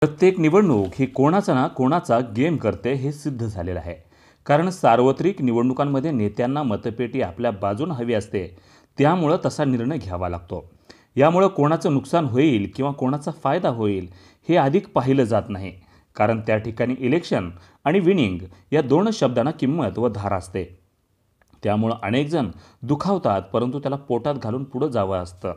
प्रत्येक निवडणूक ही कोणाचा ना कोणाचा गेम करते हे सिद्ध झालेलं आहे। कारण सार्वत्रिक निवडणुकांमध्ये नेत्यांना मतपेटी आपल्या बाजूने हवी असते, त्यामुळे तसा निर्णय घ्यावा लागतो। यामुळे कोणाचं नुकसान होईल किंवा कोणाचा फायदा होईल हे अधिक पाहिलं जात नाही, कारण त्या ठिकाणी इलेक्शन आणि विनिंग या दोन शब्दांना किंमत व धार असते। त्यामुळे अनेक जण दुखावतात, परंतु त्याला पोटात घालून पुढे जावं असतं।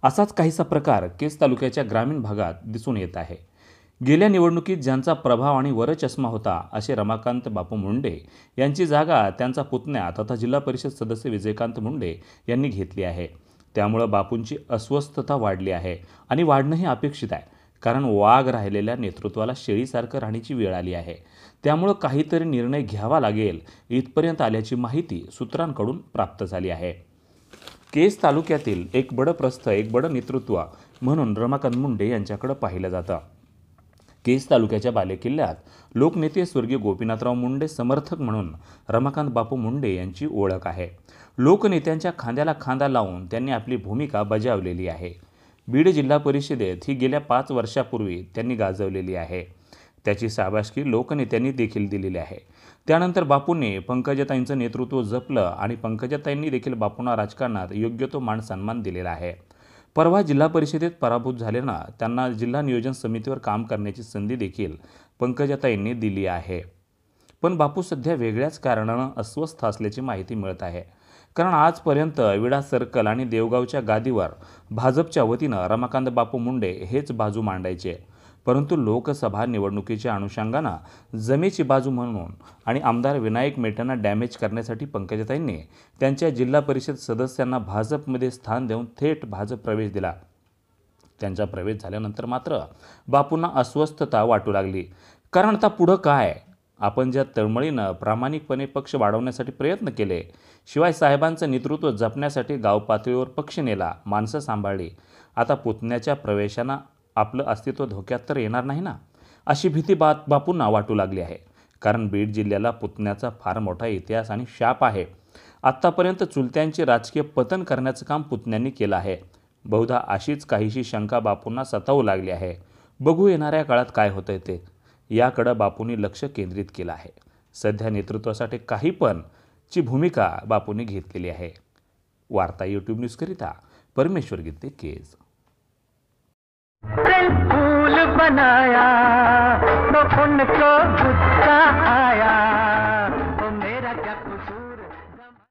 असाच काहीसा प्रकार केज तालुक्याच्या ग्रामीण भागात दिसून येत आहे। गेल्या निवडणुकीत ज्यांचा प्रभाव आणि वरचष्मा होता असे रमाकांत बापू मुंडे यांची जागा त्यांचा पुतण्या तथा जिल्हा परिषद सदस्य विजयकांत मुंडे यांनी घेतली आहे। त्यामुळे बापूंची अस्वस्थता वाढली आहे आणि वाढणंही अपेक्षित आहे, कारण वाघ राहिलेल्या नेतृत्वाला शेळीसारखं राहण्याची वेळ आली आहे। त्यामुळे काहीतरी निर्णय घ्यावा लागेल इथपर्यंत आल्याची माहिती सूत्रांकडून प्राप्त झाली आहे। केज तालुक्यातील एक बडं प्रस्थ, एक बडं नेतृत्व म्हणून रमाकांत मुंडे यांच्याकडे पाहिलं जातं। केज तालुक्याच्या बालेकिल्ल्यात लोकनेते स्वर्गीय गोपीनाथराव मुंडे समर्थक म्हणून रमाकांत बापू मुंडे यांची ओळख आहे। लोकनेत्यांच्या खांद्याला खांदा लावून त्यांनी आपली भूमिका बजावलेली आहे। बीड जिल्हा परिषदेत ही गेल्या 5 वर्षापूर्वी त्यांनी गाजवलेली आहे। त्याची शाबासकी लोकनेत्यांनी देखील दिलेली आहे। त्यानंतर बापूंनी पंकजाताईंचं नेतृत्व जपलं आणि पंकजाताईंनी देखील बापूंना राजकारणात योग्य तो मान सन्मान दिलेला आहे। परवा जिल्हा परिषदेत पराभूत झालेना त्यांना जिल्हा नियोजन समितीवर काम करण्याची संधी देखील पंकजाताईंनी दिली आहे। पण बापू सध्या वेगळ्याच कारणानं अस्वस्थ असल्याची माहिती मिळत आहे। कारण आजपर्यंत विडा सर्कल आणि देवगावच्या गादीवर भाजपच्या वतीनं रमाकांत बापू मुंडे हेच बाजू मांडायचे, परंतु लोकसभा निवडणुकीच्या अनुषंगानं जमेची बाजू म्हणून आणि आमदार विनायक मेटेंना डॅमेज करण्यासाठी पंकजाताईंनी त्यांच्या जिल्हा परिषद सदस्यांना भाजपमध्ये स्थान देऊन थेट भाजप प्रवेश दिला। त्यांचा प्रवेश झाल्यानंतर मात्र बापूंना अस्वस्थता वाटू लागली, कारण आता पुढं काय? आपण ज्या तळमळीनं प्रामाणिकपणे पक्ष वाढवण्यासाठी प्रयत्न केले, शिवाय साहेबांचं नेतृत्व जपण्यासाठी गाव पातळीवर पक्ष नेला, माणसं सांभाळली, आता पुतण्याच्या प्रवेशानं आपलं अस्तित्व धोक्यात तर येणार नाही ना, अशी भीती बापूंना वाटू लागली आहे। कारण बीड जिल्ह्याला पुतण्याचा फार मोठा इतिहास आणि शाप आहे। आत्तापर्यंत चुलत्यांचे राजकीय पतन करण्याचं काम पुतण्यांनी केलं आहे। बहुधा अशीच काहीशी शंका बापूंना सतावू लागली आहे। बघू येणाऱ्या काळात काय होतंय ते, याकडे बापूंनी लक्ष केंद्रित केलं आहे। सध्या नेतृत्वासाठी काही पण ची भूमिका बापूंनी घेतलेली आहे। वार्ता यूट्यूब न्यूजकरिता परमेश्वर गित्ते, केज। फूल बनाया तो उनको गुस्सा आया।